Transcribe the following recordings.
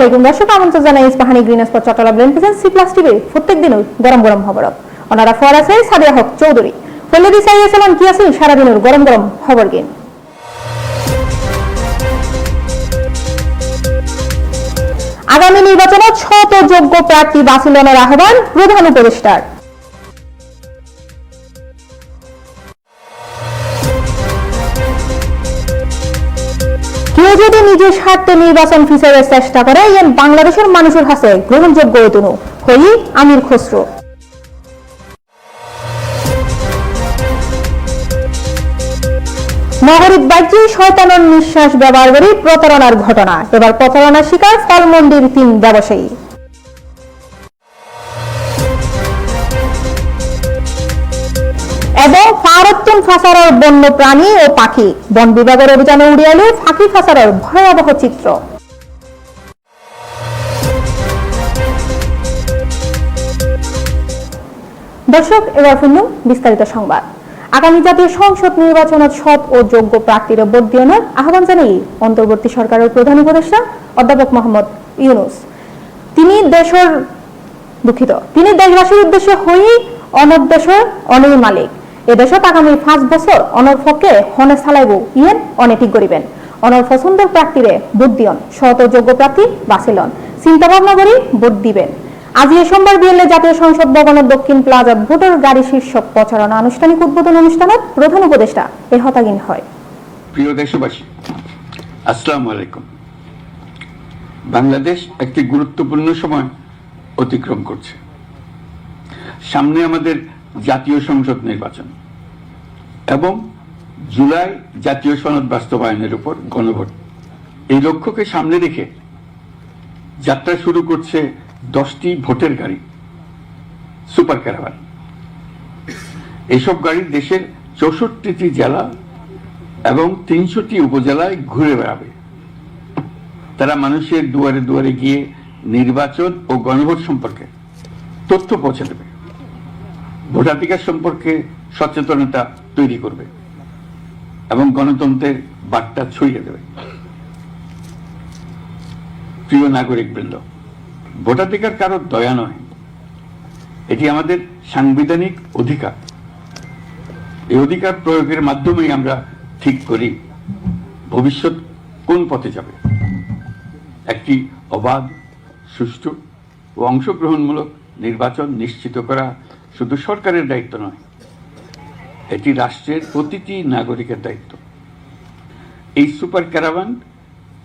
আলাইকুম দর্শক, আমন্ত্রণ জানাই Ispahani green spot Chittagong television C+ TV প্রত্যেক দিন গরম গরম খবর ওনারা ফর আছে সাদিয়া হক চৌধুরী ফলেদি সাইয়াসালাম কি আছে সারা দিনের গরম গরম খবর গেন। আগামী নির্বাচনে শত যোগ্য প্রার্থী বাছাইয়ের আহ্বান প্রধান উপদেষ্টার। কেউ যদি নিজের স্বার্থে নির্বাচন ফিচারের চেষ্টা করে বাংলাদেশের মানুষের কাছে গ্রহণযোগ্য হইতনু হই আমির খসরু। নগরীর বাহ্যে শয়তানের নিঃশ্বাস ব্যবহার করে প্রতারণার ঘটনা, এবার প্রতারণার শিকার ফলমন্ডির 3 ব্যবসায়ী। এবং ফারত্তুন ফাসারার বন্য প্রাণী ও পাখি, বন বিভাগের অভিযানে উড়ে এলো পাখি ফাসারার ভয়াবহ চিত্র। দর্শক, এবার শুনুন বিস্তারিত সংবাদ। আগামী জাতীয় সংসদ নির্বাচনত সৎ ও যোগ্য প্রার্থীরা ভোট দিয়ানোর আহ্বান জানিয়ে অন্তর্বর্তী সরকারের প্রধান উপদেষ্টা অধ্যাপক মোহাম্মদ ইউনূস তিনি দেশবাসীর উদ্দেশ্যে হই অনর দেশের অনেক মালিক, এদেশত আগামী 5 বছর অনর ফকে হনে চালাইব ইয়েন অনেক করিবেন। অনর পছন্দের প্রার্থীরে ভোট দিয়ন, সৎ ও যোগ্য প্রার্থী বাছিলন, চিন্তা ভাবনা করে ভোট দিবেন। আজ এই সোমবার বিকেলে জাতীয় সংসদ ভবনের দক্ষিণ প্লাজাত ভোটার গাড়ি শীর্ষক প্রচারণা আনুষ্ঠানিক উদ্বোধন অনুষ্ঠানে প্রধান উপদেষ্টা এ হতাগিন হয়। প্রিয় দেশবাসী, আসসালামু আলাইকুম। বাংলাদেশ একটি গুরুত্বপূর্ণ সময় অতিক্রম করছে। সামনে আমাদের জাতীয় সংসদ নির্বাচন এবং জুলাই জাতীয় সনদ বাস্তবায়নের উপর গণভোট। এই লক্ষ্যকে সামনে রেখে যাত্রা শুরু করছে 10টি ভোটের গাড়ি, সুপার ক্যারাভান। এসব গাড়ি দেশের 64টি জেলা এবং 300টি উপজেলায় ঘুরে বেড়াবে। তারা মানুষের দুয়ারে দুয়ারে গিয়ে নির্বাচন ও গণভোট সম্পর্কে তথ্য পৌঁছে দেবে, ভোটাধিকার সম্পর্কে সচেতনতা তৈরি করবে এবং গণতন্ত্রের বার্তা ছড়িয়ে দেবে। প্রিয় নাগরিকবৃন্দ, ভোটাধিকার কারো দয়া নয়, এটি আমাদের সাংবিধানিক অধিকার। এই অধিকার প্রয়োগের মাধ্যমেই আমরা ঠিক করি ভবিষ্যৎ কোন পথে যাবে। একটি অবাধ, সুষ্ঠু ও অংশগ্রহণমূলক নির্বাচন নিশ্চিত করা শুধু সরকারের দায়িত্ব নয়, এটি রাষ্ট্রের প্রতিটি নাগরিকের দায়িত্ব। এই সুপার ক্যারাভান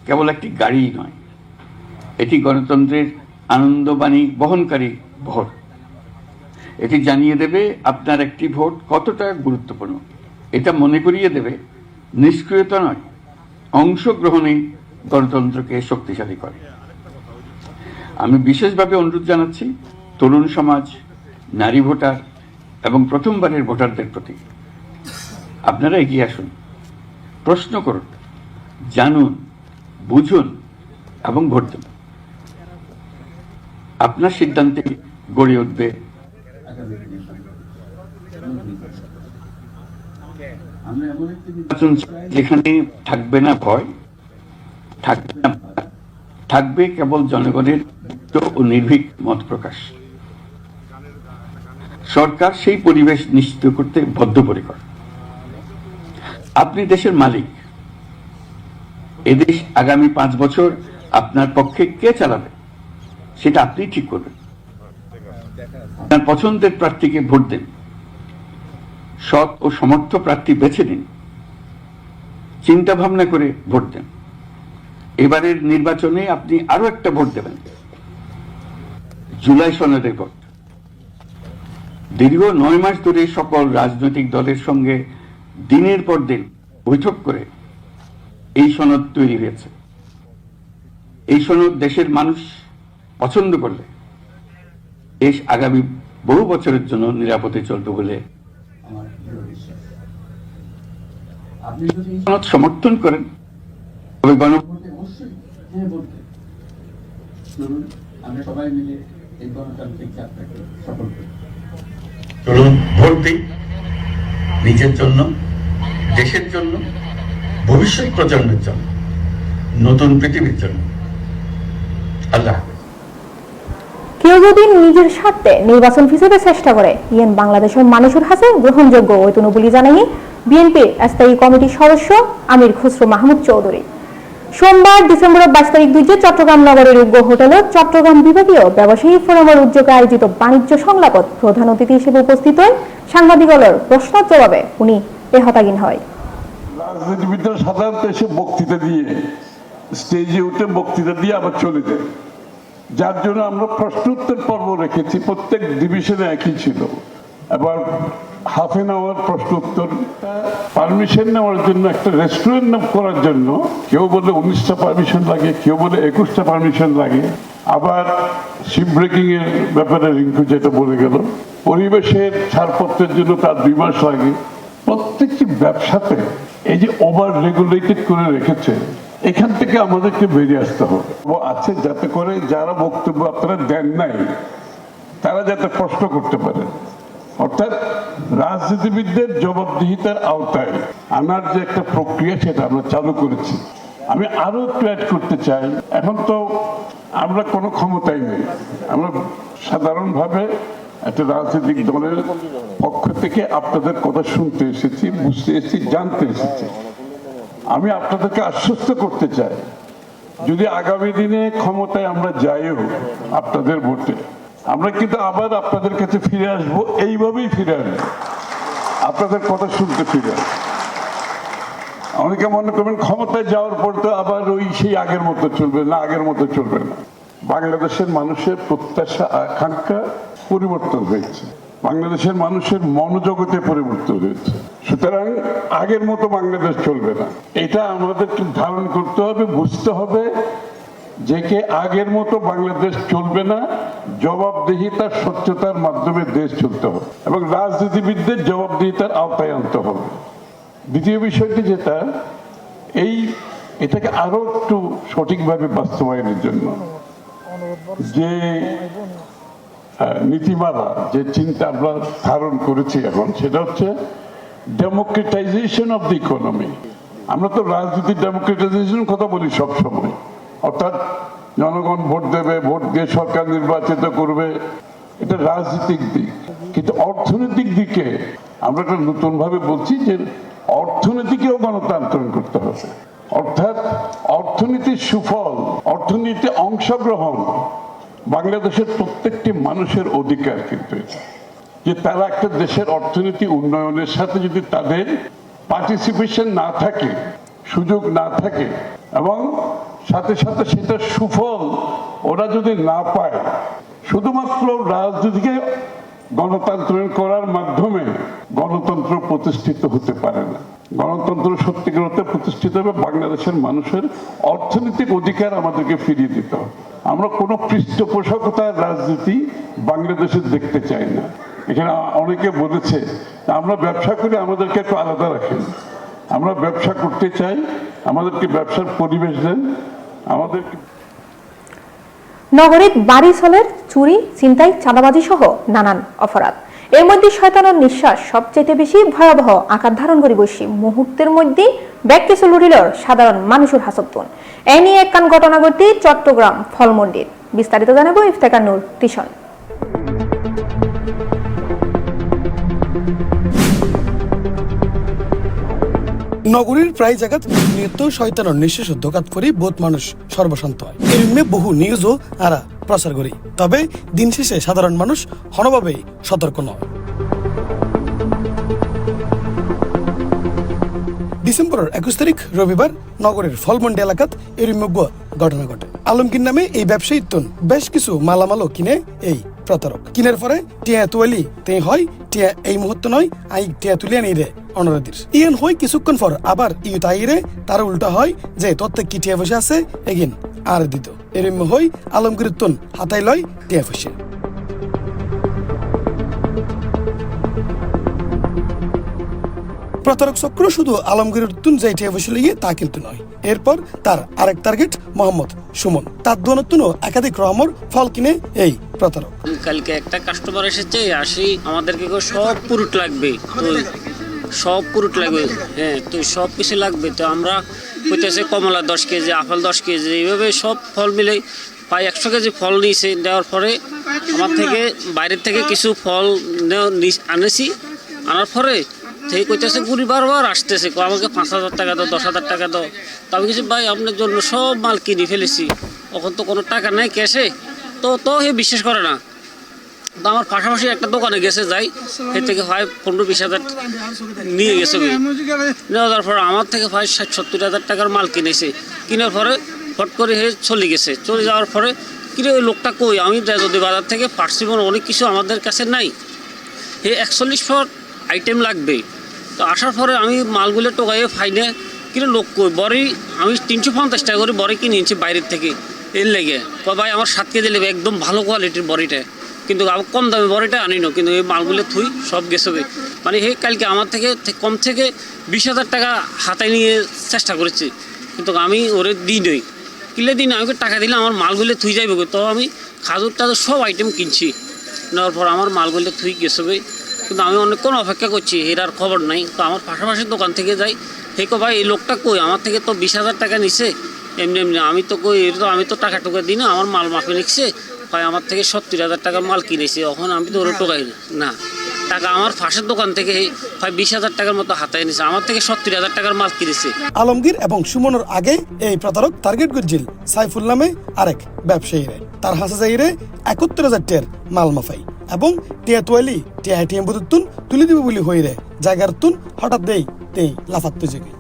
কেবল একটি গাড়ি নয়, এটি গণতন্ত্রের আনন্দবাণী বহনকারী ভোট। এটি জানিয়ে দেবে আপনার একটি ভোট কতটা গুরুত্বপূর্ণ। এটা মনে করিয়ে দেবে নিষ্ক্রিয়তা নয়, অংশগ্রহণই গণতন্ত্রকে শক্তিশালী করে। আমি বিশেষভাবে অনুরোধ জানাচ্ছি তরুণ সমাজ, নারী ভোটার এবং প্রথমবারের ভোটারদের প্রতি, আপনারা এগিয়ে আসুন, প্রশ্ন করুন, জানুন, বুঝুন এবং ভোট দেন। আপনার সিদ্ধান্তে গড়ে উঠবে যেখানে থাকবে না ভয়, থাকবে কেবল জনগণের ও নির্ভীক মত প্রকাশ। সরকার সেই পরিবেশ নিশ্চিত করতে বদ্ধপরিকর। আপনি দেশের মালিক। এদেশ আগামী 5 বছর আপনার পক্ষে কে চালাবে সেটা আপনি ঠিক করবেন। আপনার পছন্দের প্রার্থীকে ভোট দেন, সৎ ও সমর্থ প্রার্থী বেছে নিন, চিন্তা ভাবনা করে ভোট দেন। এবারের নির্বাচনে আপনি আরো একটা ভোট দেবেন, জুলাই সনদের ভোট। দীর্ঘ 9 মাস ধরে সকল রাজনৈতিক দলের সঙ্গে দিনের পর দিন বৈঠক করে এই সনদ তৈরি হয়েছে। এই সনদ দেশের মানুষ পছন্দ করলে দেশ আগামী বহু বছরের জন্য নিরাপদে চলবে বলে আমার দৃঢ় বিশ্বাস। আপনি যদি এই সনদ সমর্থন করেন তবে গণভোটে অবশ্যই হ্যাঁ ভোট দেন। চলুন আমরা সবাই মিলে এই গণতান্ত্রিক যাত্রাকে সফল করি। চলুন ভোট দিই, নিজের জন্য, দেশের জন্য, ভবিষ্যৎ প্রজন্মের জন্য, নতুন পৃথিবীর জন্য। আল্লাহ। কেউ যদি নিজের স্বার্থে নির্বাচন হিসেবে চেষ্টা করে ইয়েন বাংলাদেশের মানুষের হাতে গ্রহণযোগ্য হইতনু বলে জানাই বিএনপির স্থায়ী কমিটির সদস্য আমির খসরু মাহমুদ চৌধুরী। সোমবার ডিসেম্বরের 22 তারিখ দুইজে চট্টগ্রাম নগরের উগ্র হোটেলে চট্টগ্রাম বিভাগীয় ব্যবসায়ী ফোরামের উদ্যোগে আয়োজিত বাণিজ্য সংলাপত প্রধান অতিথি হিসেবে উপস্থিত হয়ে সাংবাদিকদের প্রশ্নের জবাবে উনি এ হতাগিন হয়। রাজনীতিবিদরা সাধারণত এসে বক্তৃতা দিয়ে স্টেজে উঠে বক্তৃতা দিয়ে আবার চলে যায়, যার জন্য আমরা প্রশ্ন উত্তর পর্ব রেখেছি। প্রত্যেক ডিভিশনে একই ছিল। এবার হাফ এন আওয়ার প্রশ্ন উত্তর। পারমিশন নেওয়ার জন্য একটা রেস্টুরেন্ট করার জন্য কেউ বলে 19টা পারমিশন লাগে, কেউ বলে 21টা পারমিশন লাগে। আবার শিপ ব্রেকিং এর ব্যাপারে রিঙ্কু যেটা বলে গেল, পরিবেশের ছাড়পত্রের জন্য তার 2 মাস লাগে। প্রত্যেকটি ব্যবসাতে এই যে ওভার রেগুলেটেড করে রেখেছে, এখান থেকে আমাদেরকে বেরিয়ে আসতে হবে। আছে যাতে করে যারা বক্তব্য আপনারা দেন নাই তারা যাতে প্রশ্ন করতে পারে, অর্থাৎ রাজনীতিবিদদের জবাবদিহিতার আওতায় আনার যে একটা প্রক্রিয়া সেটা আমরা চালু করেছি। আমি আরো একটু অ্যাড করতে চাই, এখন তো আমরা কোনো ক্ষমতাই নেই, আমরা সাধারণভাবে একটা রাজনৈতিক দলের পক্ষ থেকে আপনাদের কথা শুনতে এসেছি, বুঝতে এসেছি, জানতে এসেছি। আমি আপনাদেরকে আশ্বস্ত করতে চাই, যদি আগামী দিনে ক্ষমতায় আমরা যাইও আপনাদের ভোটে, আমরা কিন্তু আবার আপনাদের কাছে ফিরে আসবো, এইভাবেই ফিরে আসবো, আপনাদের কথা শুনতে ফিরে আসবো। অনেকে মনে করবেন ক্ষমতায় যাওয়ার পর তো আবার ওই সেই আগের মতো চলবে না, আগের মতো চলবে না। বাংলাদেশের মানুষের প্রত্যাশা আকাঙ্ক্ষা পরিবর্তন হয়েছে, বাংলাদেশের মানুষের মনোজগতে পরিবর্তন হয়েছে। সুতরাং আগের মতো বাংলাদেশ চলবে না, এটা আমাদেরকে ধারণ করতে হবে, বুঝতে হবে যে কে আগের মতো বাংলাদেশ চলবে না। জবাবদিহিতার স্বচ্ছতার মাধ্যমে দেশ চলতে হবে এবং রাজনীতিবিদদের জবাবদিহিতার আওতায় আনতে হবে। দ্বিতীয় বিষয়টি যেটা, এটাকে আরো একটু সঠিকভাবে বাস্তবায়নের জন্য যে নীতিমালা, যে চিন্তা আমরা ধারণ করেছি এখন, সেটা হচ্ছে ডেমোক্রেটাইজেশন অফ দ্য ইকোনমি। আমরা তো রাজনীতির ডেমোক্রেটাইজেশন কথা বলি সব সময়, অর্থাৎ জনগণ ভোট দেবে, ভোট দিয়ে সরকার নির্বাচিত করবে, এটা রাজনৈতিক দিক। কিন্তু অর্থনৈতিক দিকে আমরা একটা নতুন ভাবে বলছি যে অর্থনীতিকেও গণতান্ত্রিক করতে হবে, অর্থাৎ অর্থনীতির সুফল, অর্থনীতিতে অংশগ্রহণ বাংলাদেশের প্রত্যেকটি মানুষের অধিকার। কিন্তু যে তারা একটা দেশের অর্থনীতি উন্নয়নের সাথে যদি তাদের পার্টিসিপেশন না থাকে, সুযোগ না থাকে এবং সাথে সাথে সেটার সুফল ওরা যদি না পায়, শুধুমাত্র রাজনীতিকে গণতান্ত্রিক করার মাধ্যমে গণতন্ত্র প্রতিষ্ঠিত হতে পারে না। গণতন্ত্র সত্যিকার অর্থে প্রতিষ্ঠিত হবে বাংলাদেশের মানুষের অর্থনৈতিক অধিকার আমাদেরকে ফিরিয়ে দিতে হবে। আমরা কোনো পৃষ্ঠপোষকতার রাজনীতি বাংলাদেশে দেখতে চাই না। এখানে অনেকে বলেছে আমরা ব্যবসা করি, আমাদেরকে একটু আলাদা রাখেন। আমরা ব্যবসা করতে চাই, আমাদেরকে ব্যবসার পরিবেশ দেন, আমাদেরকে। নগরীর বাড়ি ছলের চুরি, ছিনতাই, চাঁদাবাজি সহ নানান অপরাধ। এর মধ্যে শয়তানের নিঃশ্বাস সবচেয়ে বেশি ভয়াবহ আকার ধারণ করে বসি মুহূর্তের মধ্যে ব্যাগ কিছু লুটিলর সাধারণ মানুষের হাসতুন। এ নিয়ে একখান ঘটনা ঘটে চট্টগ্রাম ফলমন্ডির। বিস্তারিত জানাবো ইফতেখার নূর টিশন। নগরীর প্রায় জায়গা নিয়ত শয়তানের নিঃশেষ দোকাত করি বোধ মানুষ সর্বশান্ত হয়। এর বহু নিউজও আরা প্রচার করি, তবে দিন শেষে সাধারণ মানুষ হনভাবেই সতর্ক নয়। ডিসেম্বরের 21 তারিখ রবিবার নগরের ফলমন্ডি এলাকাত এরমজ্ঞ ঘটনা ঘটে। আলমগীর নামে এই ব্যবসায়ী বেশ কিছু মালামালও কিনে এই প্রতারক। কিনার পরে টিয়া তুয়ালি তে হয়, টিয়া এই মুহূর্তে নয়, আই টিয়া তুলিয়া নিয়ে রে অনরাদির ইয়েন হয়। কিছুক্ষণ পর আবার ইউ তাইরে তার উল্টা হয় যে তত্ত্বে কি টিয়া বসে আছে এগিন আর দিত। এরম হই আলমগীর হাতাই লয় টিয়া বসে। প্রতারক চক্র শুধু আলমগীরের যে টিয়া বসে লিগে তা কিন্তু নয়। এরপর তার আরেক টার্গেট মোহাম্মদ সুমন, তার দোনতুনও একাধিক রহমর ফল কিনে এই প্রতারক। কালকে একটা কাস্টমার এসেছে, আসি আমাদেরকে সব পুরুট লাগবে, তো সব পুরুট লাগবে, হ্যাঁ তো সব কিছু লাগবে। তো আমরা হইতেছে কমলা 10 কেজি, আপেল 10 কেজি, এইভাবে সব ফল মিলে প্রায় 100 কেজি ফল নিয়েছে। নেওয়ার পরে আমার থেকে বাইরের থেকে কিছু ফল আনেছি। আনার পরে সেই কইতেছে ঘুরি বারবার আসতেছে, আমাকে 5,000 টাকা দাও, 10,000 টাকা দাও। তো আমি কিছু ভাই আপনার জন্য সব মাল কিনে ফেলেছি, এখন তো কোনো টাকা নেই ক্যাশে। তো হে বিশ্বাস করে না। তো আমার পাশাপাশি একটা দোকানে গেছে যাই, সে থেকে ভাই 15-20,000 নিয়ে গেছে। নেওয়ার পর আমার থেকে ভাই 60-70,000 টাকার মাল কিনেছে। কেনার পরে ফট করে হে চলে গেছে। চলে যাওয়ার পরে কিরে ওই লোকটা কই, আমি যদি বাজার থেকে পারছি অনেক কিছু আমাদের কাছে নাই, হে 41 ফট আইটেম লাগবে। তো আসার পরে আমি মালগুলো টোকাইয়ে ফাইনে কিনে লোক কই বড়ি আমি 350 টাকা করে বড়ি কিনে নিয়েছি বাইরের থেকে। এর লেগে ভাই আমার 7 কেজি নেবে, একদম ভালো কোয়ালিটির বড়িটা, কিন্তু কম দামে বড়িটা আনি না, কিন্তু এই মালগুলো থুই সব গেছে। মানে হে কালকে আমার থেকে কম থেকে 20,000 টাকা হাতায় নিয়ে চেষ্টা করেছি, কিন্তু আমি ওরে দিই নই। কিনলে দিন আমাকে টাকা দিলে আমার মালগুলো থুই যাইবে। তো আমি খাজুর টাজুর সব আইটেম কিনছি। নেওয়ার পর আমার মালগুলো থুই গেছে, কিন্তু আমি অনেকক্ষণ অপেক্ষা করছি, এর আর খবর নাই। তো আমার পাশাপাশি দোকান থেকে যাই, হে কো ভাই এই লোকটা কই, আমার থেকে তো 20,000 টাকা নিছে এমনি এমনি। আমি তো কই এর তো আমি তো টাকা টোকা দিই না, আমার মাল মাফে নিচ্ছে। ভাই আমার থেকে 70,000 টাকার মাল কিনেছি, এখন আমি তো ওরা টোকাই না টাকা। আমার ফাঁসের দোকান থেকে ভাই 20,000 টাকার মতো হাতায় নিছে, আমার থেকে 70,000 টাকার মাল কিনেছে। আলমগীর এবং সুমনের আগে এই প্রতারক টার্গেট করছিল সাইফুল নামে আরেক ব্যবসায়ীরে। তার হাসা যাইরে 71,000 টের মাল মাফাই এবং টিয়া তোয়ালি টিয়া এটিএম বুতুন তুলে দিব বলি হইরে জায়গার তুন হঠাৎ দেই লাফাত্ত জেগে।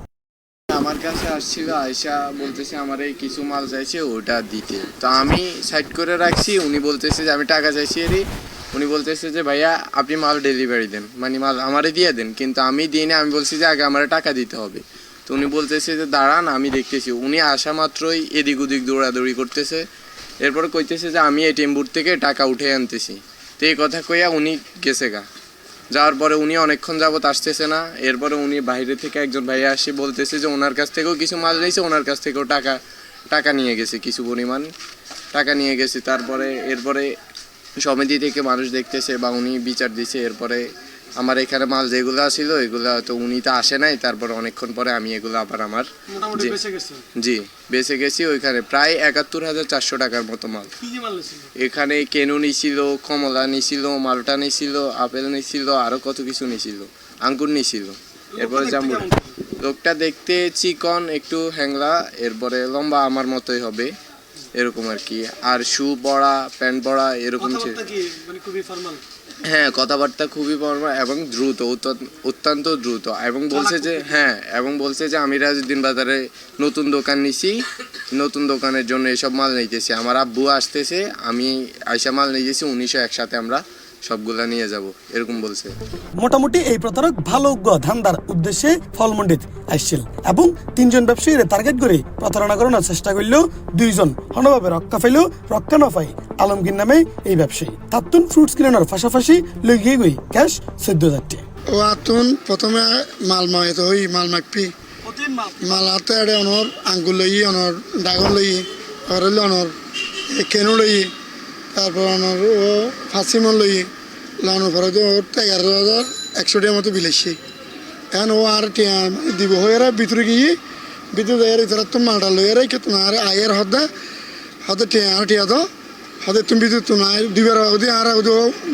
আমার কাছে আসছিল, আয়সা বলতেছে আমার এই কিছু মাল চাইছে ওটা দিতে। তো আমি সাইড করে রাখছি, উনি বলতেছে যে আমি টাকা চাইছি এরই। উনি বলতেছে যে ভাইয়া আপনি মাল ডেলিভারি দেন, মানে মাল আমারে দিয়ে দেন, কিন্তু আমি দিই না। আমি বলছি যে আগে আমার টাকা দিতে হবে। তো উনি বলতেছে যে দাঁড়ান আমি দেখতেছি। উনি আসা মাত্রই এদিক ওদিক দৌড়াদৌড়ি করতেছে। এরপরে কইতেছে যে আমি এটিএম বুথ থেকে টাকা উঠে আনতেছি। তো এই কথা কইয়া উনি গেছে গা। যাওয়ার পরে উনি অনেকক্ষণ যাবত আসতেছে না। এরপরে উনি বাইরে থেকে একজন ভাইয়া আসি বলতেছে যে ওনার কাছ থেকেও কিছু মাল নিয়েছে, ওনার কাছ থেকেও টাকা নিয়ে গেছে, কিছু পরিমাণ টাকা নিয়ে গেছে। তারপরে এরপরে সমিতি থেকে মানুষ দেখতেছে বা উনি বিচার দিছে। এরপরে আমার এখানে মাল যেগুলো ছিল এগুলো তো উনি তো আসে নাই। তারপরে অনেকক্ষণ পরে আমি এগুলো আবার আমার জি বেঁচে গেছি। ওইখানে প্রায় 71,400 টাকার মতো মাল। এখানে কেনু নিছিল, কমলা নিছিল, মালটা নিছিল, আপেল নিছিল, আরো কত কিছু নিছিল, আঙ্গুর নিছিল। এরপরে জাম্বু। লোকটা দেখতে চিকন, একটু হ্যাংলা, এরপরে লম্বা আমার মতোই হবে এরকম আর কি। আর শু পরা, প্যান্ট পরা এরকম ছিল। হ্যাঁ, কথাবার্তা খুবই ফর্মাল এবং দ্রুত, অত্যন্ত দ্রুত। এবং বলছে যে আমি রাজউদ্দিন বাজারে নতুন দোকান নিছি, নতুন দোকানের জন্য এসব মাল নিতেছি। আমার আব্বু আসতেছে, আমি আইসা মাল নিয়েছি, 1900 একসাথে আমরা সবগুলা নিয়ে যাব, এরকম বলছে। মোটামুটি এই প্রতারক ভালো ধান্দার উদ্দেশ্যে ফলমন্ডিত আসছিল এবং 3 জন ব্যবসায়ীরা টার্গেট করে প্রতারণা করানোর চেষ্টা করলেও 2 জন হনভাবে রক্ষা পাইলেও রক্ষা না পাই আলমগীর নামে এই ব্যবসায়ী। তাতুন ফ্রুটস কিনানোর পাশাপাশি লই গিয়ে গই ক্যাশ 14,000 টাকা। ও আতুন প্রথমে মাল মাইতো হই মাল মাপি মাল হাতে আড়ে অনর আঙ্গুল লই, অনর ডাগন লই, অরল অনর কেনু লই, তারপর অনর ও ফাঁসিমন লই লানোর পরে তো 11,100 টাকার মতো বিলাইছে। এখন ও আর টিয়া দিব হয়ে ভিতরে গিয়ে ভিতরে যাই তো মালটা লই আর কি তোমার আয়ের হদে টিয়া দো হদে তুমি ভিতরে তোমার দিবার ওদি আর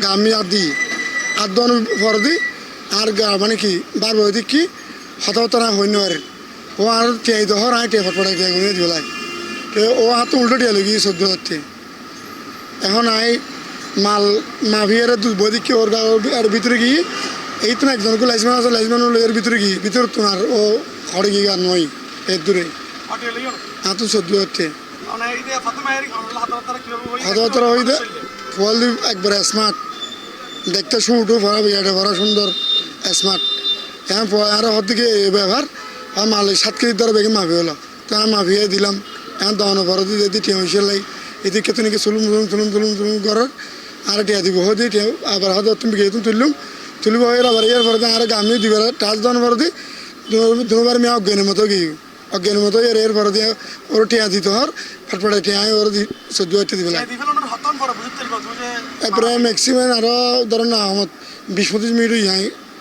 গামি আর দি আর দন পর দি আর গা মানে কি বারবার ওদি কি হতাহত না হইন আর ও আর টিয়াই দহর আয় টিয়া ফটফটাই টিয়া গুনে দিলাই ও হাত উল্টো টিয়া লগি 14,000 টাকা। এখন আই মাল মাভিয়ার বদিকে ওর আর ভিতরে গিয়ে এই তো একজনকে লাইজমান এর ভিতরে গিয়ে ভিতরে তোমার ও খড়ে গিয়ে আর নয় এর দূরে হাত 14,000 টাকা। হতাহতরা হই দে ফল একবারে স্মার্ট দেখতে শুটও ভরা বিয়াটা ভরা সুন্দর স্মার্ট। এখন আর হর দিকে ব্যবহার আর মাল 7 কেজির দ্বারা বেগে মাফি হলো। তো আমি মাফিয়ে দিলাম। এখন দাওয়ানো ভরা দিয়ে দিই টিয়া হয়েছে লাই এদিকে তুনিকে চলুম করার আর টিয়া দিব হয়ে দিই টিয়া আবার হয়তো তুমি গিয়ে তুলিব হয়ে আবার এর পরে আর গামিও দিবার টাচ দাওয়ানো ভরা দিই দুবার আমি অজ্ঞানের মতো এর পরে দিয়ে ওর টিয়া দিতে হর ফটফটে টিয়া ওর 14,000 টাকা দিবে। এরপরে ম্যাক্সিমাম আরও ধরেন না আমার 20-25 মিনিট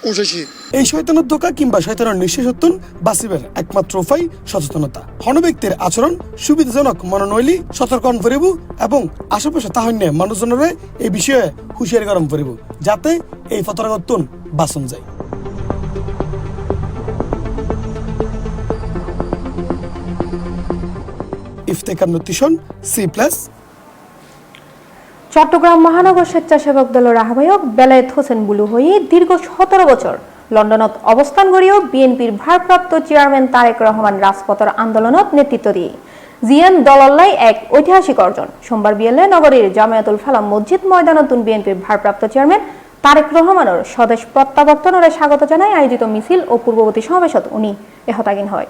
উঠেছি। এই শয়তানের ধোকা কিংবা শয়তানের নিঃশেষত্বন বাঁচিবের একমাত্র উপায় সচেতনতা। হন ব্যক্তির আচরণ সুবিধাজনক মনে নইলি সতর্কন করিব এবং আশেপাশে তাহন্যে মানুষজনের এই বিষয়ে হুঁশিয়ারি গরম করিব যাতে এই ফতরাগত্তন বাঁচন যায়। ইফতেখার নতিশন C+। চট্টগ্রাম মহানগর স্বেচ্ছাসেবক দলের আহ্বায়ক বেলায়েত হোসেন বুলু হয়ে দীর্ঘ 17 বছর লন্ডনত অবস্থান করিও বিএনপির ভারপ্রাপ্ত চেয়ারম্যান তারেক রহমান রাজপথের আন্দোলনত নেতৃত্ব দিয়ে জিএন দলল্লাই এক ঐতিহাসিক অর্জন। সোমবার বিয়েলে নগরীর জামায়াতুল ফালাম মসজিদ ময়দানতুন বিএনপির ভারপ্রাপ্ত চেয়ারম্যান তারেক রহমানের স্বদেশ প্রত্যাবর্তনের স্বাগত জানায় আয়োজিত মিছিল ও পূর্ববর্তী সমাবেশত উনি এহতাগিন হয়।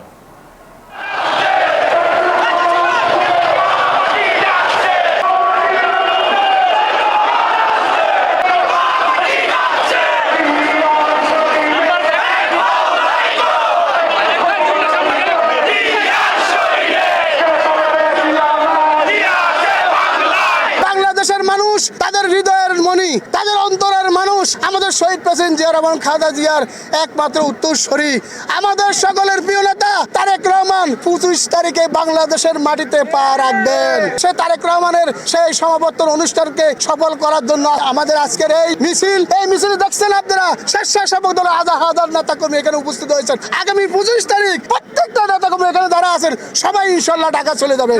মানুষ তাদের হৃদয়ের মণি, তাদের অন্তরের মানুষ আমাদের শহীদ প্রেসিডেন্ট জিয়া রহমান খালেদা জিয়ার একমাত্র উত্তরসূরি, আমাদের সকলের প্রিয় নেতা তারেক রহমান 25 তারিখে বাংলাদেশের মাটিতে পা রাখবেন। সে তারেক রহমানের সেই সমাবর্তন অনুষ্ঠানকে সফল করার জন্য আমাদের আজকের এই মিছিল দেখছেন আপনারা, স্বেচ্ছাসেবক দলের হাজার হাজার নেতা কর্মী এখানে উপস্থিত হয়েছেন। আগামী 25 তারিখ প্রত্যেকটা নেতা কর্মী এখানে যারা আছেন সবাই ইনশাল্লাহ ঢাকা চলে যাবেন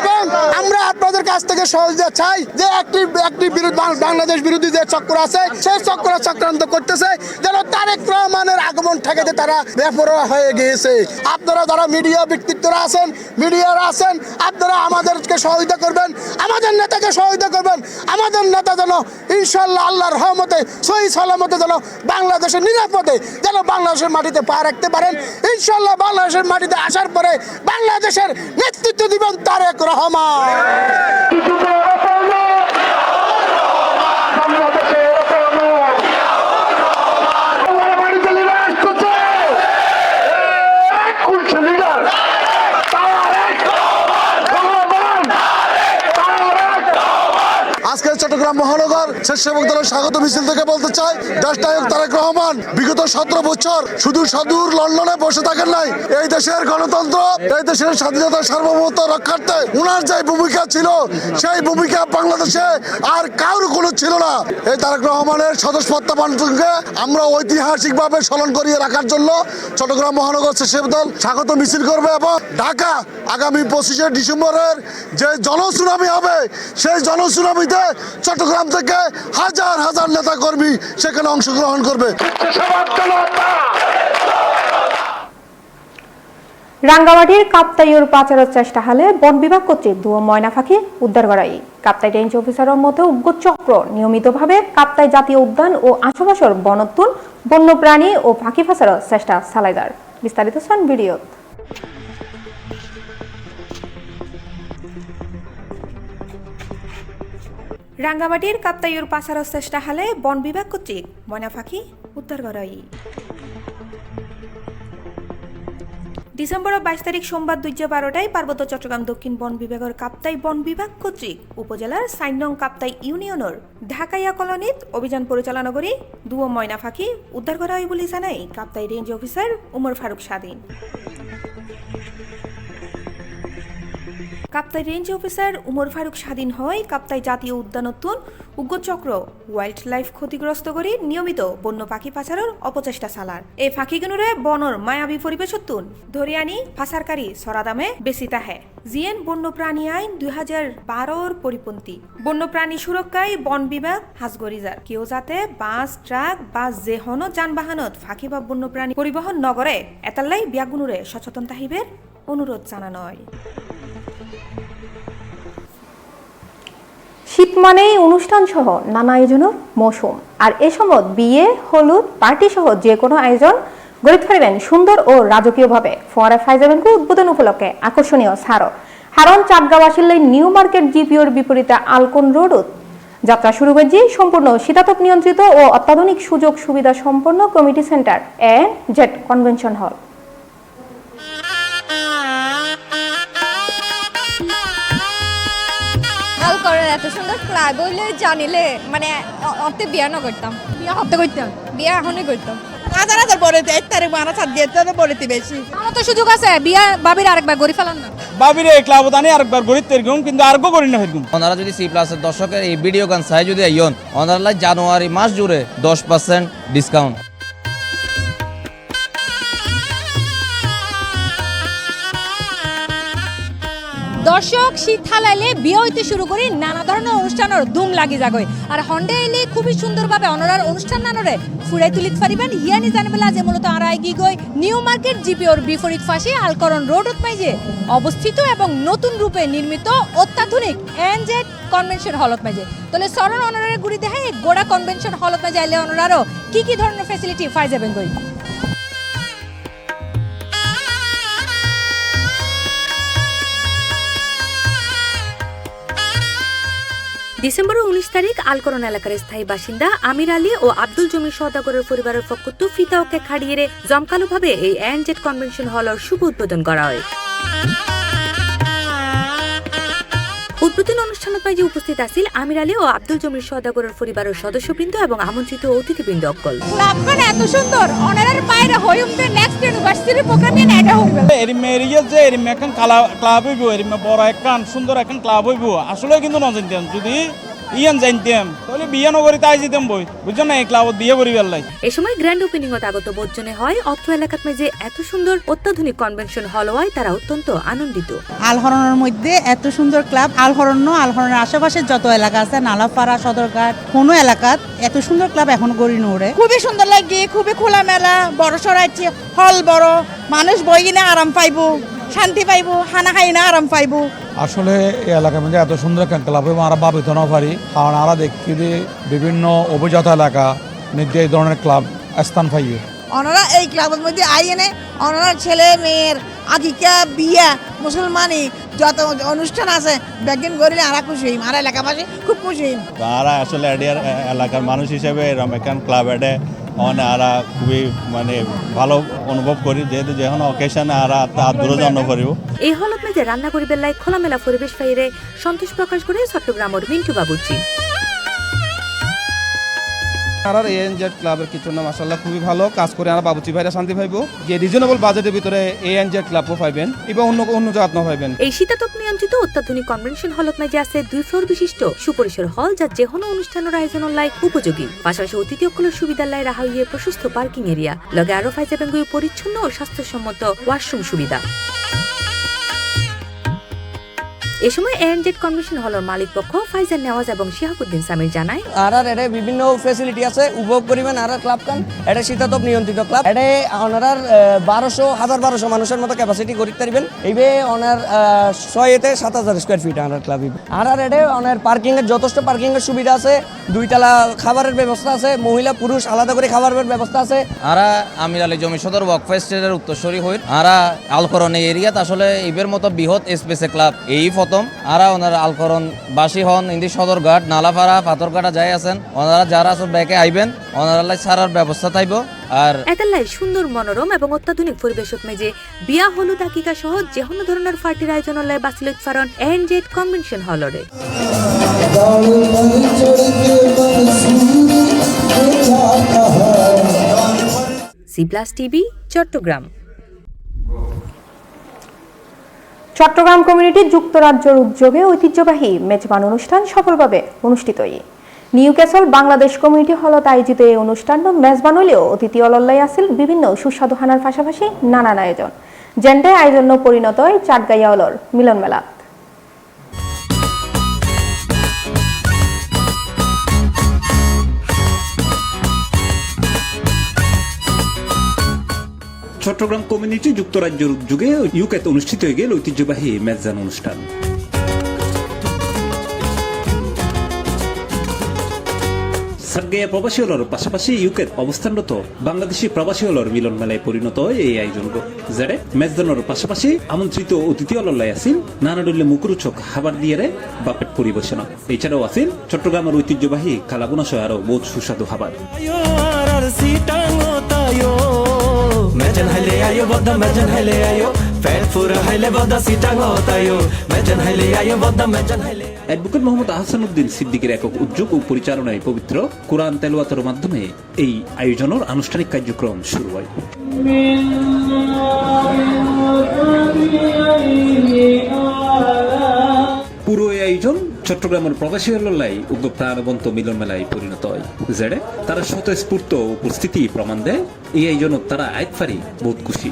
এবং আমরা আপনাদের কাছ থেকে সহযোগিতা চাই যে একটি বাংলাদেশ বিরোধী যে চক্র আছে সেই চক্রান্ত করতেছে যেন তারেক রহমানের আগমন ঠেকাতে তারা বেপরোয়া হয়ে গিয়েছে। আপনারা যারা মিডিয়া ব্যক্তিত্বরা আছেন, মিডিয়ারা আছেন, আপনারা আমাদেরকে সহযোগিতা করবেন, আমাদের নেতাকে সহযোগিতা করবেন। আমাদের নেতা যেন ইনশাল্লাহ আল্লাহর রহমতে সহি সালামতে যেন বাংলাদেশের নিরাপদে যেন বাংলাদেশের মাটিতে পা রাখতে পারেন। ইনশাল্লাহ বাংলাদেশের মাটিতে আসার পরে বাংলাদেশের নেতৃত্ব দিবেন তারেক রহমান। আজকে চট্টগ্রাম মহানগর স্বেচ্ছাসেবক দলের স্বাগত মিছিল থেকে বলতে চাই, দেশনায়ক তারেক রহমান বিগত 17 বছর শুধু সুদূর লন্ডনে বসে থাকেন নাই, এই দেশের গণতন্ত্র, এই দেশের স্বাধীনতা সার্বভৌমত্ব রক্ষার্থে উনার যে ভূমিকা ছিল সেই ভূমিকা বাংলাদেশে আর কারোর কোনো ছিল না। এই তারেক রহমানের স্বদেশ প্রত্যাবর্তনকে আমরা ঐতিহাসিকভাবে স্মরণ করিয়ে রাখার জন্য চট্টগ্রাম মহানগর স্বেচ্ছাসেবক দল স্বাগত মিছিল করবে এবং ঢাকা আগামী 25শে ডিসেম্বরের যে জনসুনামি হবে সেই জনসুনামিতে চট্টগ্রাম থেকে হাজার হাজার নেতা কর্মী সেখানে অংশগ্রহণ করবে। রাঙ্গামাটির কাপ্তাইয়ের পাচারের চেষ্টা হলে বন বিভাগ কর্তৃক দুয়ো ময়না পাখি উদ্ধার করাই। কাপ্তাই রেঞ্জ অফিসারের মধ্যে উগ্র চক্র নিয়মিতভাবে কাপ্তাই জাতীয় উদ্যান ও আশেপাশের বনতুন বন্যপ্রাণী ও পাখি পাচারের চেষ্টা চালাইদার। বিস্তারিত শুন ভিডিও। রাঙ্গামাটির কাপ্তাইয়ের পাচারের চেষ্টা হলে বন বিভাগ কর্তৃক ময়না পাখি উদ্ধার করাই। ডিসেম্বরের 22 তারিখ সোমবার 2:12টায় পার্বত্য চট্টগ্রাম দক্ষিণ বন বিভাগের কাপ্তাই বন বিভাগ কর্তৃক উপজেলার 4 নং কাপ্তাই ইউনিয়নের ঢাকাইয়া কলোনিত অভিযান পরিচালনা করে দুয়ো ময়না পাখি উদ্ধার করা হয় বলে জানায় কাপ্তাই রেঞ্জ অফিসার উমর ফারুক স্বাধীন। কাপ্তাই রেঞ্জ অফিসার উমর ফারুক স্বাধীন হয় কাপ্তাই জাতীয় উদ্যানতুন উগ্রচক্র ওয়াইল্ড লাইফ ক্ষতিগ্রস্ত করে নিয়মিত বন্য পাখি পাচারের অপচেষ্টা চালার। এই পাখিগুলোরে বনর মায়াবী পরিবেশতুন ধরে আনি পাচারকারী সরাদামে বেশি তাহে। জিএন বন্যপ্রাণী আইন 2012 পরিপন্থী বন্যপ্রাণী সুরক্ষায় বন বিভাগ হাজগরিজার কেউ যাতে বাস ট্রাক বা যে হন যানবাহনত ফাঁকি বা বন্যপ্রাণী পরিবহন নগরে এতাল্লাই বিয়াগুনুরে সচেতন তাহিবের অনুরোধ জানানো হয়। শীত মানেই অনুষ্ঠান সহ নানা আয়োজনের মৌসুম, আর এ সময় বিয়ে, হলুদ, পার্টি সহ যে কোনো আয়োজন গড়ে তুলবেন সুন্দর ও রাজকীয়ভাবে। ফোয়ারা ফাইজাবেনকে উদ্বোধন উপলক্ষে আকর্ষণীয় ছাড় হারন চাটগাঁওয়াসিল্লাই নিউ মার্কেট জিপিওর বিপরীতে আলকন রোডত যাত্রা শুরু করেছে সম্পূর্ণ শীতাতপ নিয়ন্ত্রিত ও অত্যাধুনিক সুযোগ সুবিধা সম্পন্ন committee centre and jet convention hall. করেন এত সুন্দর ক্লাব হইলে জানিলে মানে অর্থে বিয়া না করতাম, বিয়া হতে করতাম, বিয়া এখনই করতাম। হাজার বলে 1 তারিখ বানা ছাড় দিয়ে তো বলে বেশি আমার তো সুযোগ আছে বিয়া বাবির আরেকবার গড়ি ফেলান না, বাবিরে ক্লাবত আনি আরেকবার গড়িতে এরকম কিন্তু আরেকবার করি না এরকম। ওনারা যদি সি প্লাসের দর্শকের এই ভিডিও গান চাই যদি আইন ওনারা জানুয়ারি মাস জুড়ে 10% ডিসকাউন্ট। দর্শক শীত হালাইলে বিয়ে হইতে শুরু করি নানা ধরনের অনুষ্ঠানের ধুম লাগি যাগই আর হন্ডে এলে খুবই সুন্দরভাবে অনরার অনুষ্ঠান নানরে ফুরাই তুলিত পারিবেন হিয়ানি জানবেলা যে মূলত আড়াই গিগই নিউ মার্কেট জিপিওর বিপরীত পাশে আলকরণ রোডত মাইজে অবস্থিত এবং নতুন রূপে নির্মিত অত্যাধুনিক এনজেড কনভেনশন হলত মাইজে। তাহলে সরণ অনরারে গুড়ি দেখায় গোড়া কনভেনশন হলত মাইজে আইলে অনরারও কি ধরনের ফ্যাসিলিটি পাই যাবেন গই। ডিসেম্বরের 19 তারিখ আলকরণ এলাকার স্থায়ী বাসিন্দা আমির আলী ও আব্দুল জমির সওদাগরের পরিবারের পক্ষ ফিতাওকে খাড়িয়ে জমকালোভাবে এই এনজেড কনভেনশন হলের শুভ উদ্বোধন করা হয়। উদ্বোধন অনুষ্ঠানত মাঝে উপস্থিত আছিল আমির আলী ও আব্দুল জমির সওদাগরের পরিবারের সদস্যবৃন্দ এবং আমন্ত্রিত অতিথিবৃন্দ অকল। ক্লাবখান এত সুন্দর অনারের বাইরে হইমতে নেক্সট ইউনিভার্সিটির প্রোগ্রাম নিয়ে এটা হবে এরিমে এরিয়া যে এরিমে এখন ক্লাব হইব, এরিমে বড় এখন সুন্দর এখন ক্লাব হইব। আসলে কিন্তু না জানতাম, যদি ইয়ান জানতাম তাহলে বিয়ে নগরী তাই যেতাম বই বুঝছো না, এই ক্লাবত বিয়ে করি বেলাই। এই সময় গ্র্যান্ড ওপেনিং আগত বোধজনে হয় অত্র এলাকাত যে এত সুন্দর অত্যাধুনিক কনভেনশন হল হয় তারা অত্যন্ত আনন্দিত। আলহরণের মধ্যে এত সুন্দর ক্লাব আলহরণের আশেপাশে যত এলাকা আছে নালাপাড়া সদরঘাট কোনো এলাকাত এত সুন্দর ক্লাব এখন গড়ি নোড়ে খুবই সুন্দর লাগে, খুবই খোলামেলা, বড় সরাইছে হল বড়, মানুষ বই কিনে আরাম পাইব, শান্তি পাইব, খানা খাই না আরাম পাইব। আসলে এই এলাকার মধ্যে এত সুন্দর একটা ক্লাব হইব আমরা ভাবিত না পারি, কারণ আমরা দেখি যে বিভিন্ন অভিজাত এলাকা মধ্যে এই ধরনের ক্লাব স্থান পাইয়ে। ওনারা এই ক্লাবের মধ্যে আইনে ওনারা ছেলে মেয়ের আকিকা বিয়া মুসলমানি যত অনুষ্ঠান আছে ব্যাগিন করিলে আমরা খুশি হইম, আর এলাকাবাসী খুব খুশি হইম। তারা আসলে এডিয়ার এলাকার মানুষ হিসেবে এরকম একখান ক্লাব এডে আমরা খুবই মানে ভালো অনুভব করি, যেহেতু যখন অকেশনে আমরা দূরে জন্ম করিব। এই হলত মেজে রান্না করি বেলায় খোলামেলা পরিবেশ পাইরে সন্তোষ প্রকাশ করে চট্টগ্রামের মিন্টু বাবুর্চি। আর এনজেড ক্লাবের কিছু না মাশাআল্লাহ খুবই ভালো কাজ করে আমরা বাবুচি ভাইরা শান্তি পাইবো, যে রিজনেবল বাজেটের ভিতরে এনজেড ক্লাবও পাইবেন এবং অন্য জাত না পাইবেন। এই শীতাতপ নিয়ন্ত্রিত অত্যাধুনিক কনভেনশন হলত মাঝে আছে 2 ফ্লোর বিশিষ্ট সুপরিসর হল যা যে কোনো অনুষ্ঠানের আয়োজনের লাই উপযোগী। পাশাপাশি অতিথি অকলের সুবিধার লাই রাখা হইয়ে প্রশস্ত পার্কিং এরিয়া লগে আরো পাই যাবেন পরিচ্ছন্ন ও স্বাস্থ্যসম্মত ওয়াশরুম সুবিধা। এই সময় এনজেড কনভেনশন হলের মালিক পক্ষ ফাইজান নেওয়াজ এবং শিহাবুদ্দিন সামির জানায় আর এর বিভিন্ন ফ্যাসিলিটি আছে উপভোগ করিবেন। আর ক্লাব কান এটা শীতাতপ নিয়ন্ত্রিত ক্লাব, এটা ওনার 1200 মানুষের মতো ক্যাপাসিটি করতে পারবেন। এইবে ওনার 6 থেকে 7000 স্কয়ার ফিট আনার ক্লাব। আর এটা ওনার পার্কিং এর যথেষ্ট পার্কিং এর সুবিধা আছে, 2 তলা খাবারের ব্যবস্থা আছে, মহিলা পুরুষ আলাদা করে খাবারের ব্যবস্থা আছে। আর আমির আলী জমি সদর ওয়াকফেস্টের উত্তরসূরি হই আর আলকরণ এরিয়াত আসলে এইবের মতো বৃহৎ স্পেসে ক্লাব এই প্রথম। আর ওনারা আলকরণ বাসী হন ইন্দি সদরঘাট নালাপাড়া পাথরঘাটা যাই আছেন ওনারা যারা আছে ব্যাকে আইবেন ওনারা ছাড়ার ব্যবস্থা থাইব। আর এটালাই সুন্দর মনোরম এবং অত্যাধুনিক পরিবেশত মেজে বিয়া হলুদ আকিকা সহ যে কোনো ধরনের পার্টির আয়োজন লাই বাসিলত ফারন এনজেড কনভেনশন হলরে। C plus TV Chittagong. Chittagong community যুক্তরাজ্যের উদ্যোগে ঐতিহ্যবাহী মেজবান অনুষ্ঠান সফলভাবে অনুষ্ঠিত হয়। নিউক্যাসল বাংলাদেশ কমিউনিটি হলত আয়োজিত এই অনুষ্ঠান মেজবান হলেও অতিথি অলল্লাই আছিল বিভিন্ন সুস্বাদু খানার পাশাপাশি নানান আয়োজন, যেনটাই আয়োজন পরিণত হয় চাটগাইয়া অলর মিলন মেলা। চট্টগ্রাম কমিউনিটি যুক্তরাজ্যের উদ্যোগে ইউকেতে অনুষ্ঠিত হয়ে গেল ঐতিহ্যবাহী মেজবান অনুষ্ঠান। চাটগাইয়া প্রবাসী হলর পাশাপাশি ইউকেত অবস্থানরত বাংলাদেশি প্রবাসী হলর মিলন মেলায় পরিণত হয় এই আয়োজন, যারে মেজদানোর পাশাপাশি আমন্ত্রিত অতিথি অলল্লাই আছিল নানাডুল্লে মুখরোচক খাবার দিয়ে বাপেট পরিবেশনা। এছাড়াও আছিল চট্টগ্রামের ঐতিহ্যবাহী কালাবোনা সহ আরো বহুত সুস্বাদু খাবার। Mejan haile ayo bodda mejan haile ayo fat pura haile bodda sitang hotayo mejan haile ayo bodda mejan haile advocate Mohammad Ahsanuddin সিদ্দিকের একক উদ্যোগ ও পরিচালনায় পবিত্র কোরআন তেলাওয়াতের মাধ্যমে এই আয়োজনের আনুষ্ঠানিক কার্যক্রম শুরু হয়। পুরো এই আয়োজন চট্টগ্রামের প্রবাসী হল্লাই উগ্র প্রাণবন্ত মিলন মেলায় পরিণত হয়, যেড়ে তারা স্বতঃস্ফূর্ত উপস্থিতি প্রমাণ দেয়। এই আয়োজনত তারা আইত পারি বহুত খুশি।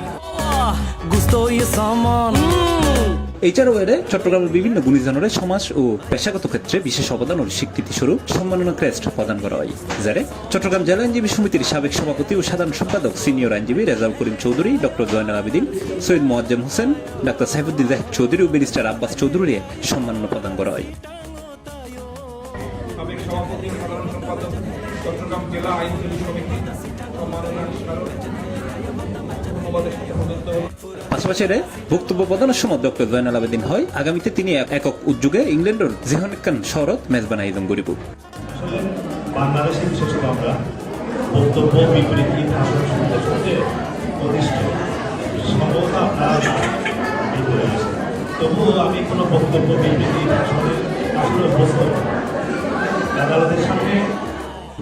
এছাড়াও এর চট্টগ্রামের বিভিন্ন গুণীজনের সমাজ ও পেশাগত ক্ষেত্রে বিশেষ অবদান ও স্বীকৃতি স্বরূপ সম্মাননা ক্রেস্ট প্রদান করা হয়, যারে চট্টগ্রাম জেলা আইনজীবী সমিতির সাবেক সভাপতি ও সাধারণ সম্পাদক সিনিয়র আইনজীবী রেজাউল করিম চৌধুরী, ডক্টর জয়নাল আবেদিন, সৈয়দ মোয়াজ্জেম হোসেন, ডাক্তার সাইফুদ্দিন জাহিদ চৌধুরী ও ব্যারিস্টার আব্বাস চৌধুরীর সম্মাননা প্রদান করা হয়। সাবেক সভাপতি সাধারণ সম্পাদক চট্টগ্রাম জেলা আইনজীবী সমিতি সম্মাননার স্মারক পাশাপাশি বক্তব্য প্রদানের সময় ডক্টর জয়নাল আবেদিন হয় আগামীতে তিনি একক উদ্যোগে ইংল্যান্ডের জেহনিকান শহরত মেজবান আয়োজন করিব। বাংলাদেশে বিশেষ করে আমরা বক্তব্য বিবৃতি ভাষণ শুনতে শুনতে প্রতিষ্ঠিত সম্ভবত আপনারা করে আসেন, তবুও আমি কোনো বক্তব্য বিবৃতি ভাষণে আসলে অভ্যস্ত আদালতের সামনে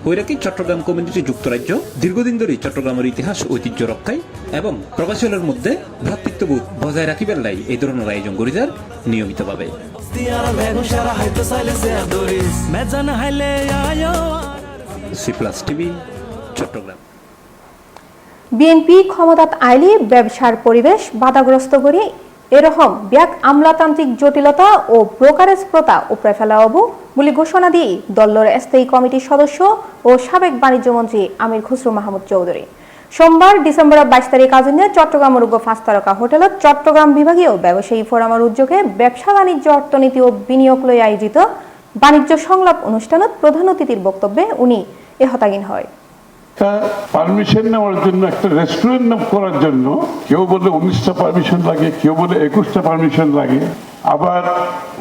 বৈরাকী চট্টগ্রাম কমিউনিটি যুক্তরাজ্য দীর্ঘদিন ধরে চট্টগ্রামের ইতিহাস ঐতিহ্য রক্ষায় এবং প্রবাসীদের মধ্যে ভ্রাতৃত্ববোধ বজায় রাখিবার লাই এই ধরনের আয়োজন করি যার নিয়মিতভাবে। C plus TV, Chittagong. বিএনপি ক্ষমতাত আইলি ব্যবসার পরিবেশ বাধাগ্রস্ত করে এরকম ব্যাক আমলাতান্ত্রিক জটিলতা ও ব্রোকারেজ প্রথা উপড়ে ফেলা হব বলে ঘোষণা দিয়ে দলের স্থায়ী কমিটির সদস্য ও সাবেক বাণিজ্য মন্ত্রী আমির খসরু মাহমুদ চৌধুরী সোমবার ডিসেম্বর 22 তারিখ আজনে চট্টগ্রাম উর্গ 5 তারকা হোটেলত চট্টগ্রাম বিভাগীয় ব্যবসায়ী ফোরামের উদ্যোগে ব্যবসা বাণিজ্য অর্থনীতি ও বিনিয়োগ লই আয়োজিত বাণিজ্য সংলাপ অনুষ্ঠানত প্রধান অতিথির বক্তব্যে উনি এহতাগিন হয়। পারমিশন নেওয়ার জন্য একটা রেস্টুরেন্ট করার জন্য কেউ বলে 19টা পারমিশন লাগে, কেউ বলে 21টা পারমিশন লাগে। আবার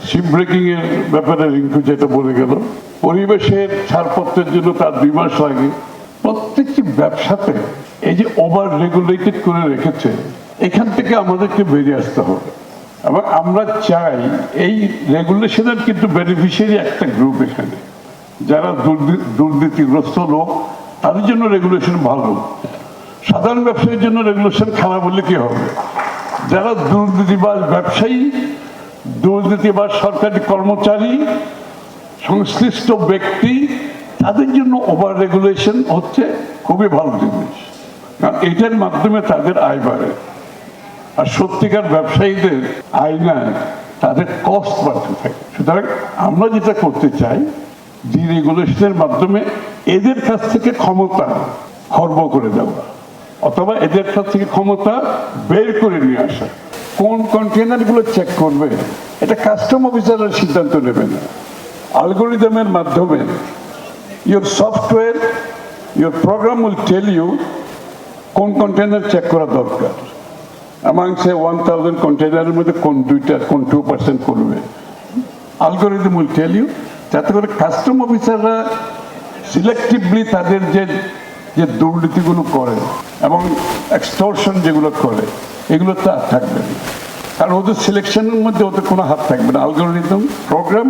শিপ ব্রেকিং এর ব্যাপারে রিঙ্কু যেটা বলে গেল, পরিবেশের ছাড়পত্রের জন্য তার 2 মাস লাগে। প্রত্যেকটি ব্যবসাতে এই যে ওভার রেগুলেটেড করে রেখেছে, এখান থেকে আমাদেরকে বেরিয়ে আসতে হবে। এবং আমরা চাই এই রেগুলেশনের কিন্তু বেনিফিশিয়ারি একটা গ্রুপ, এখানে যারা দুর্নীতিগ্রস্ত লোক তাদের জন্য রেগুলেশন ভালো, সাধারণ ব্যবসায়ীর জন্য রেগুলেশন খারাপ হলে কি হবে? যারা দুর্নীতিবাজ ব্যবসায়ী, দুর্নীতিবাজ সরকারি কর্মচারী, সংশ্লিষ্ট ব্যক্তি, তাদের জন্য ওভার রেগুলেশন হচ্ছে খুবই ভালো জিনিস, কারণ এটার মাধ্যমে তাদের আয় বাড়ে। আর সত্যিকার ব্যবসায়ীদের আয় নাই, তাদের কস্ট বাড়তে থাকে। সুতরাং আমরা যেটা করতে চাই, ডিরেগুলেশনের মাধ্যমে এদের কাছ থেকে ক্ষমতা খর্ব করে দেওয়া অথবা এদের কাছ থেকে ক্ষমতা বের করে নিয়ে আসা। কোন কন্টেনারগুলো চেক করবে এটা কাস্টম অফিসাররা সিদ্ধান্ত নেবে না। অ্যালগরিদমের মাধ্যমে your software, your program will tell you কোন কন্টেনার চেক করা দরকার। among say 1000 কন্টেনারের মধ্যে কোন 2টা, কোন 2% করবে, অ্যালগরিদম উইল টেল ইউ। যাতে করে কাস্টম অফিসাররা সিলেক্টিভলি তাদের যে দুর্নীতিগুলো করে এবং এক্সটর্শন যেগুলো করে এগুলো তো আর থাকবে না, কারণ ওদের সিলেকশনের মধ্যে ওদের কোনো হাত থাকবে না। অ্যালগরিদম প্রোগ্রাম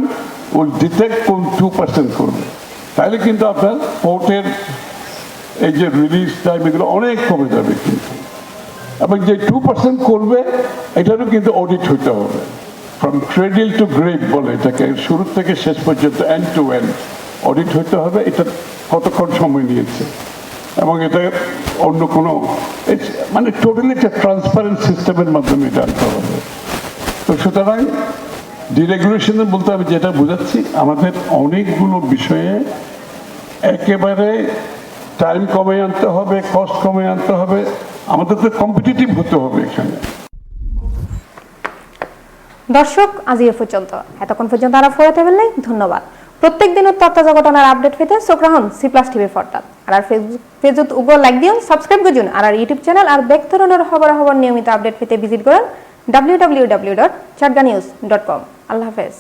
উইল ডিটেক্ট কোন 2% করবে, তাহলে কিন্তু আপনার কোর্টের এই যে রিলিজ টাইম এগুলো অনেক কমে যাবে কিন্তু। এবং যে 2% করবে এটারও কিন্তু অডিট হইতে হবে, ফ্রম ক্রেডল টু গ্রেভ বলে এটাকে, শুরু থেকে শেষ পর্যন্ত এন্ড টু এন্ড অডিট হইতে হবে। এটা কতক্ষণ সময় নিয়েছে এবং এটা অন্য কোনো মানে টোটালি একটা ট্রান্সপারেন্ট সিস্টেমের মাধ্যমে এটা আনতে হবে। তো সুতরাং ডিরেগুলেশনের বলতে আমি যেটা বোঝাচ্ছি, আমাদের অনেকগুলো বিষয়ে একেবারে টাইম কমে আনতে হবে, কস্ট কমে আনতে হবে, আমাদের তো কম্পিটিটিভ হতে হবে এখানে। দর্শক আজ এ পর্যন্ত, এতক্ষণ পর্যন্ত আরা ফোরাতে বললেই ধন্যবাদ। প্রত্যেক দিনের তত্ত্বাজা ঘটনার আপডেট পেতে চোখ রাখুন সিপ্লাস টিভির পর্দাত। আর ফেসবুক উগো লাইক দিন, সাবস্ক্রাইব করুন। আর ইউটিউব চ্যানেল আর ব্যক্তিগত খবরাখবর নিয়মিত আপডেট পেতে ভিজিট করুন www.chatganews.com। আল্লাহ হাফেজ।